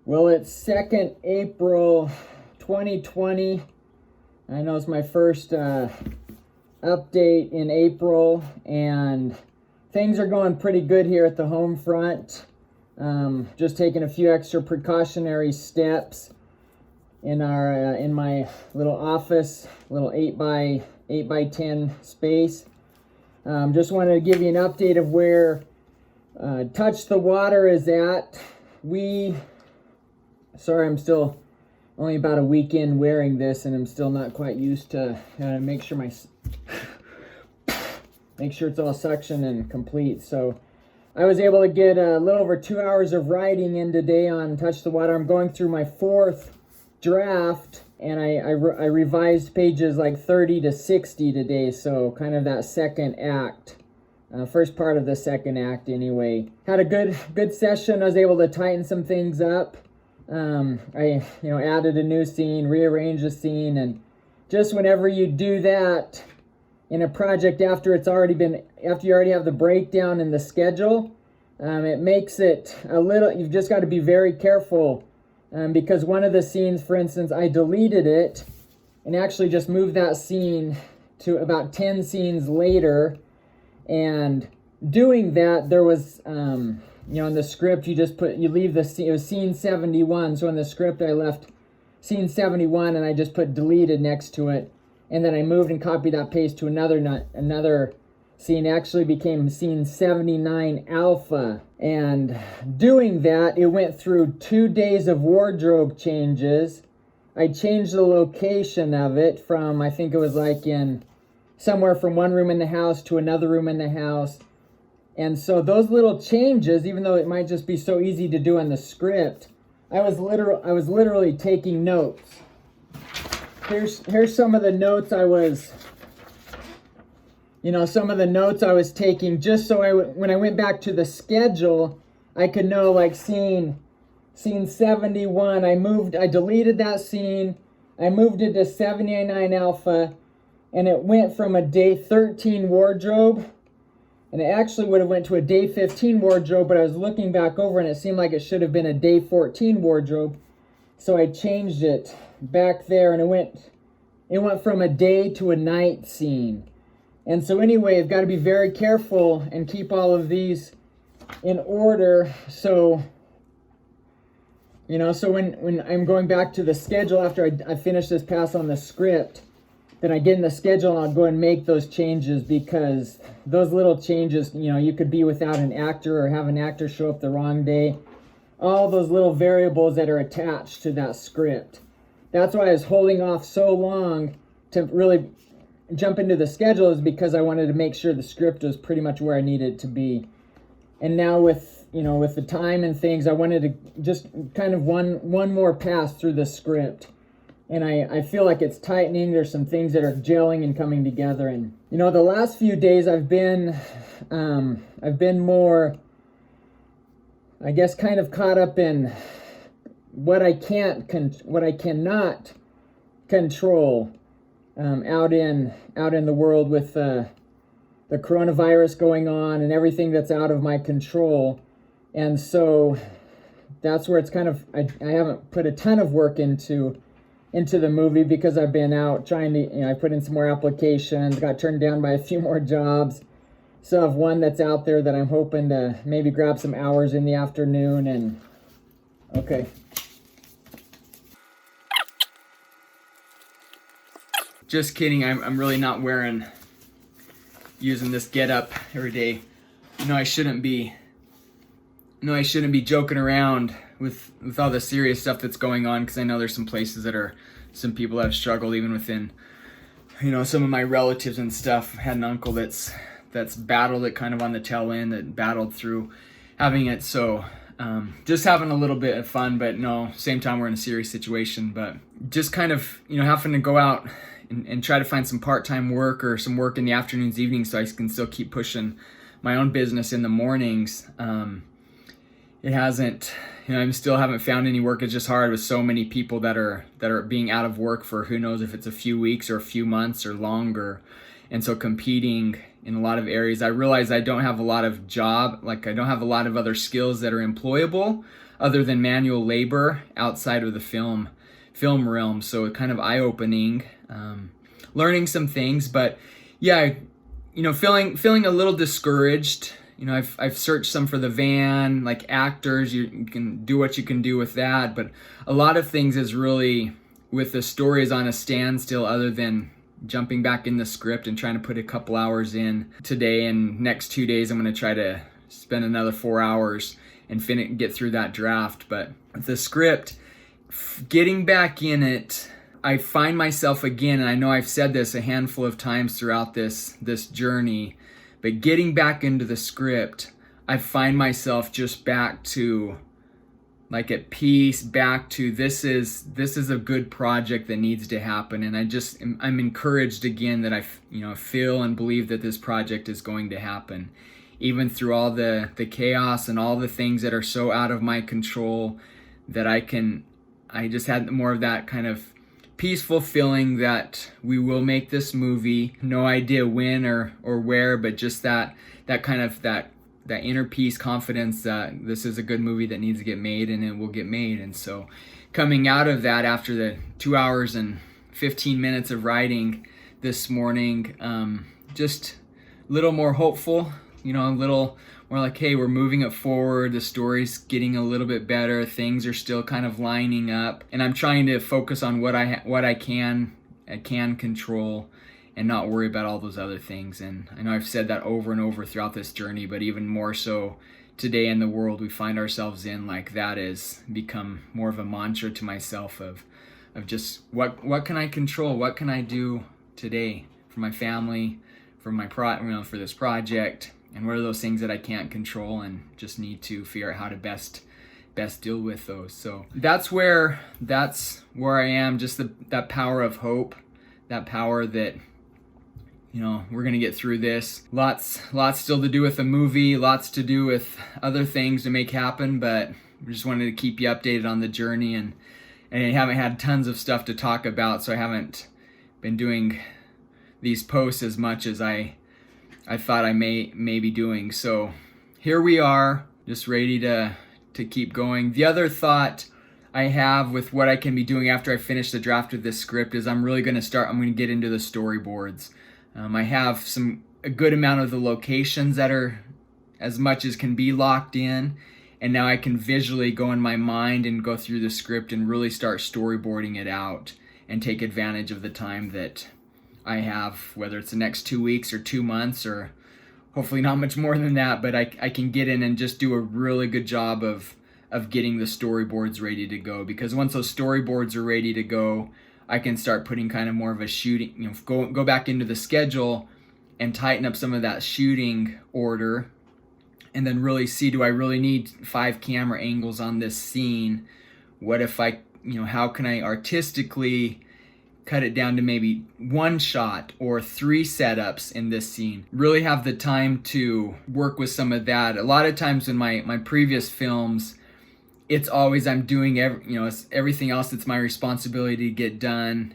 Well, it's 2nd April 2020. I know it's my first update in April, and things are going pretty good here at the home front. Just taking a few extra precautionary steps in my little office, little 8x10 space. Just wanted to give you an update of where Touch the Water is at. I'm still only about a week in wearing this, and I'm still not quite used to make sure it's all suction and complete. So I was able to get a little over 2 hours of writing in today on Touch the Water. I'm going through my 4th draft, and I revised pages like 30 to 60 today, so kind of that second act. First part of the second act anyway. Had a good session. I was able to tighten some things up. I added a new scene, rearranged a scene, and just whenever you do that in a project after you already have the breakdown in the schedule, it makes it a little, you've just got to be very careful, because one of the scenes, for instance, I deleted it and actually just moved that scene to about 10 scenes later. And doing that, there was, in the script, you leave the scene, it was scene 71. So in the script, I left scene 71 and I just put deleted next to it. And then I moved and copied that paste to another scene. Actually became scene 79 alpha. And doing that, it went through 2 days of wardrobe changes. I changed the location of it from, I think it was like in somewhere from one room in the house to another room in the house. And so those little changes, even though it might just be so easy to do on the script, I was literally taking notes. Here's some of the notes I was taking, just so when I went back to the schedule, I could know, like scene 71, I deleted that scene, I moved it to 79 alpha, and it went from a day 13 wardrobe, and it actually would have went to a day 15 wardrobe, but I was looking back over and it seemed like it should have been a day 14 wardrobe. So I changed it back there, and it went from a day to a night scene. And so anyway, I've got to be very careful and keep all of these in order. So, so when I'm going back to the schedule after I finish this pass on the script, then I get in the schedule and I'll go and make those changes, because those little changes, you could be without an actor or have an actor show up the wrong day. All those little variables that are attached to that script. That's why I was holding off so long to really jump into the schedule, is because I wanted to make sure the script was pretty much where I needed it to be. And now with the time and things, I wanted to just kind of one more pass through the script. And I feel like it's tightening. There's some things that are gelling and coming together. And, the last few days I've been more, I guess, kind of caught up in what I cannot control out in the world with the coronavirus going on and everything that's out of my control. And so that's where it's kind of, I haven't put a ton of work into the movie, because I've been out trying to, I put in some more applications, got turned down by a few more jobs. So I have one that's out there that I'm hoping to maybe grab some hours in the afternoon. And okay. Just kidding. I'm really not using this getup every day. I shouldn't be joking around with all the serious stuff that's going on, because I know there's some places some people that have struggled even within, some of my relatives and stuff. I had an uncle that's battled it kind of on the tail end, that battled through having it. So just having a little bit of fun, but no, same time we're in a serious situation. But just kind of, having to go out and try to find some part-time work or some work in the afternoons, evenings, so I can still keep pushing my own business in the mornings. It hasn't, I still haven't found any work. It's just hard with so many people that are being out of work for who knows if it's a few weeks or a few months or longer. And so competing in a lot of areas, I realize I don't have a lot of I don't have a lot of other skills that are employable. other than manual labor outside of the film realm. So kind of eye-opening, learning some things, but yeah, feeling a little discouraged. I've searched some for the van, like actors, you can do what you can do with that, but a lot of things is really, with the story, is on a standstill, other than jumping back in the script and trying to put a couple hours in today, and next 2 days I'm going to try to spend another 4 hours and get through that draft. But the script, getting back in it, I find myself again, and I know I've said this a handful of times throughout this journey, but getting back into the script, I find myself just back to, like, at peace, back to this is a good project that needs to happen. And I'm encouraged again that I feel and believe that this project is going to happen, even through all the chaos and all the things that are so out of my control, that I just had more of that kind of peaceful feeling that we will make this movie. No idea when or where, but just that kind of that inner peace, confidence that this is a good movie that needs to get made, and it will get made. And so coming out of that, after the 2 hours and 15 minutes of writing this morning, just a little more hopeful, a little more like, hey, we're moving it forward. The story's getting a little bit better. Things are still kind of lining up, and I'm trying to focus on what I can control, and not worry about all those other things. And I know I've said that over and over throughout this journey, but even more so today in the world we find ourselves in, like, that has become more of a mantra to myself of just what can I control? What can I do today for my family, for my for this project? And what are those things that I can't control, and just need to figure out how to best deal with those? So that's where I am. Just that power of hope, that power that, we're gonna get through this. Lots still to do with the movie, lots to do with other things to make happen, but we just wanted to keep you updated on the journey, and I haven't had tons of stuff to talk about, so I haven't been doing these posts as much as I thought I may be doing. So here we are, just ready to keep going. The other thought I have with what I can be doing after I finish the draft of this script is I'm going to get into the storyboards. I have a good amount of the locations that are as much as can be locked in, and now I can visually go in my mind and go through the script and really start storyboarding it out, and take advantage of the time that I have, whether it's the next 2 weeks or 2 months, or hopefully not much more than that, but I can get in and just do a really good job of getting the storyboards ready to go. Because once those storyboards are ready to go, I can start putting kind of more of a shooting, go back into the schedule and tighten up some of that shooting order, and then really see, do I really need 5 camera angles on this scene? What if how can I artistically cut it down to maybe 1 shot or 3 setups in this scene? Really have the time to work with some of that. A lot of times in my previous films, it's always I'm doing everything else that's my responsibility to get done.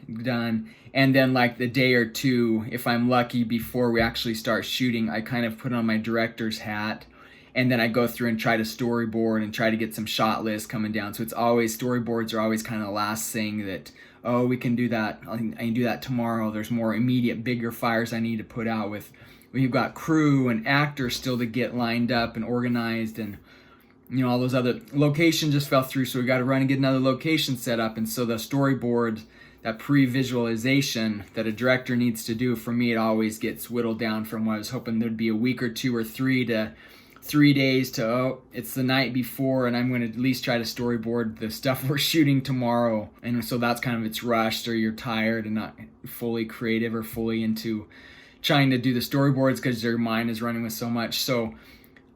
And then, like, the day or two, if I'm lucky, before we actually start shooting, I kind of put on my director's hat, and then I go through and try to storyboard and try to get some shot lists coming down. So it's always, storyboards are always kind of the last thing that, oh, we can do that. I can do that tomorrow. There's more immediate, bigger fires I need to put out with. We've got crew and actors still to get lined up and organized, and all those other locations just fell through. So we got to run and get another location set up. And so the storyboard, that pre-visualization that a director needs to do, for me, it always gets whittled down from what I was hoping there'd be a week or 2 or 3 to 3 days to, oh, it's the night before, and I'm going to at least try to storyboard the stuff we're shooting tomorrow. And so that's kind of, it's rushed, or you're tired and not fully creative or fully into trying to do the storyboards because your mind is running with so much. So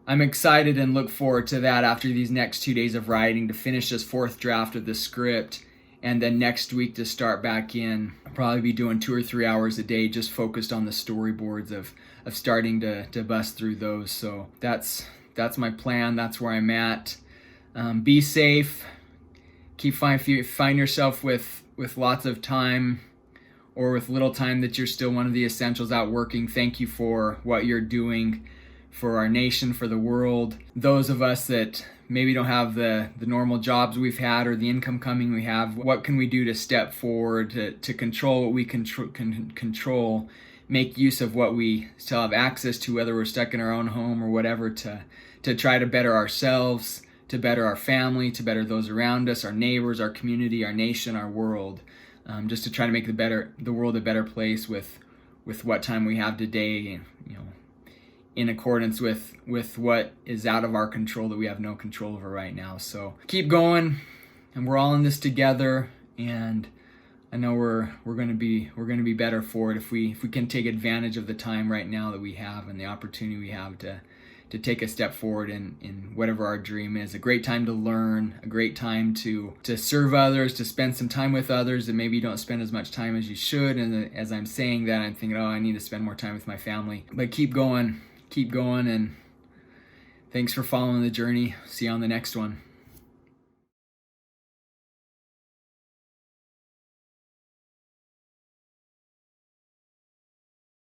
I'm excited and look forward to that after these next 2 days of writing, to finish this 4th draft of the script, and then next week to start back in. I'll probably be doing 2 or 3 hours a day just focused on the storyboards of starting to bust through those. So that's my plan. That's where I'm at. Be safe. If you find yourself with lots of time or with little time that you're still one of the essentials out working, thank you for what you're doing for our nation, for the world. Those of us that maybe don't have the normal jobs we've had or the income coming we have, what can we do to step forward to control what we can control, make use of what we still have access to, whether we're stuck in our own home or whatever, to try to better ourselves, to better our family, to better those around us, our neighbors, our community, our nation, our world, just to try to make the world a better place with what time we have today, in accordance with what is out of our control that we have no control over right now. So keep going, and we're all in this together, and I know we're going to be better for it if we can take advantage of the time right now that we have and the opportunity we have to take a step forward in whatever our dream is. A great time to learn, a great time to serve others, to spend some time with others that maybe you don't spend as much time as you should. And as I'm saying that, I'm thinking, I need to spend more time with my family. But keep going, and thanks for following the journey. See you on the next one.